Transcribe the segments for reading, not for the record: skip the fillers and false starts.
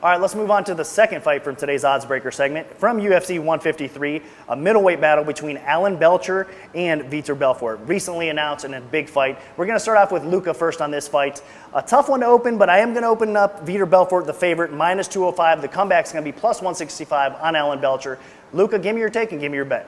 All right, let's move on to the second fight from today's Odds Breaker segment. From UFC 153, a middleweight battle between Alan Belcher and Vitor Belfort. Recently announced in a big fight. We're going to start off with Luca first on this fight. A tough one to open, but I am going to open up Vitor Belfort, the favorite, minus 205. The comeback's going to be plus 165 on Alan Belcher. Luca, give me your take and give me your bet.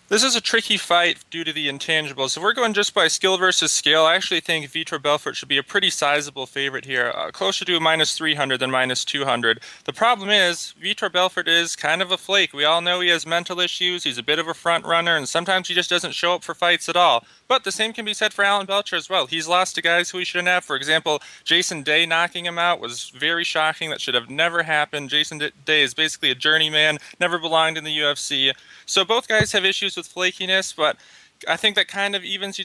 This is a tricky fight due to the intangibles. If we're going just by skill versus scale, I actually think Vitor Belfort should be a pretty sizable favorite here, closer to minus 300 than minus 200. The problem is, Vitor Belfort is kind of a flake. We all know he has mental issues, he's a bit of a front runner, and sometimes he just doesn't show up for fights at all. But the same can be said for Alan Belcher as well. He's lost to guys who he shouldn't have. For example, Jason Day knocking him out was very shocking. That should have never happened. Jason Day is basically a journeyman, never belonged in the UFC. So both guys have issues with flakiness, but I think that kind of evens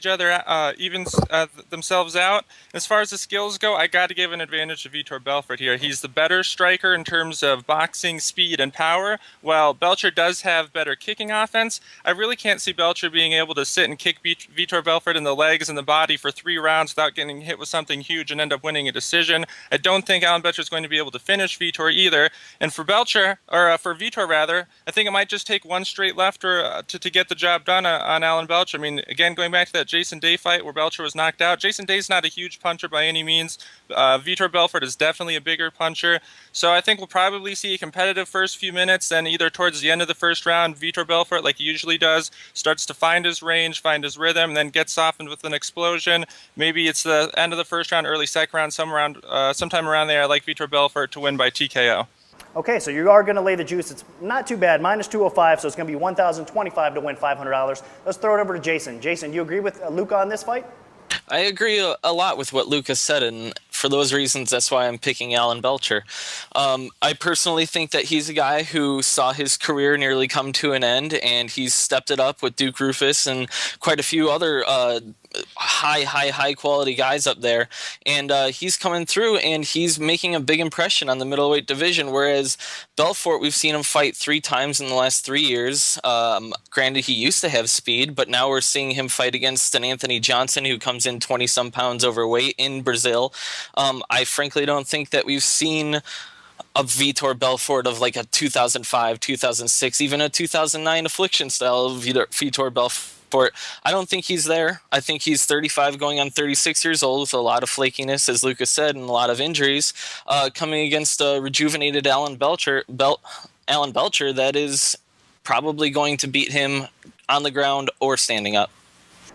themselves out. As far as the skills go, I got to give an advantage to Vitor Belfort here. He's the better striker in terms of boxing speed and power, while Belcher does have better kicking offense. I really can't see Belcher being able to sit and kick Vitor Belfort in the legs and the body for 3 rounds without getting hit with something huge and end up winning a decision. I don't think Alan Belcher is going to be able to finish Vitor either. And for Belcher, or for Vitor rather, I think it might just take one straight lefter to get the job done on Alan Belcher. I mean, again, going back to that Jason Day fight where Belcher was knocked out, Jason Day's not a huge puncher by any means. Vitor Belfort is definitely a bigger puncher. So I think we'll probably see a competitive first few minutes, then either towards the end of the first round, Vitor Belfort, like he usually does, starts to find his range, find his rhythm, and then gets softened with an explosion. Maybe it's the end of the first round, early second round, sometime around there. I like Vitor Belfort to win by TKO. Okay, so you are going to lay the juice. It's not too bad, minus 205, so it's going to be $1,025 to win $500. Let's throw it over to Jason. Jason, you agree with Luca on this fight? I agree a lot with what Lucas said, and for those reasons, that's why I'm picking Alan Belcher. I personally think that he's a guy who saw his career nearly come to an end, and he's stepped it up with Duke Roufus and quite a few other high quality guys up there, and he's coming through and he's making a big impression on the middleweight division, whereas Belfort, we've seen him fight 3 times in the last 3 years. Granted, he used to have speed, but now we're seeing him fight against an Anthony Johnson who comes in 20-some pounds overweight in Brazil. I frankly don't think that we've seen a Vitor Belfort of like a 2005, 2006, even a 2009 Affliction style of Vitor Belfort. I don't think he's there. I think he's 35 going on 36 years old with a lot of flakiness, as Lucas said, and a lot of injuries, coming against a rejuvenated Alan Belcher that is probably going to beat him on the ground or standing up.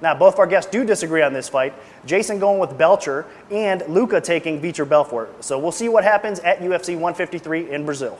Now, both of our guests do disagree on this fight. Jason going with Belcher and Luca taking Vitor Belfort. So we'll see what happens at UFC 153 in Brazil.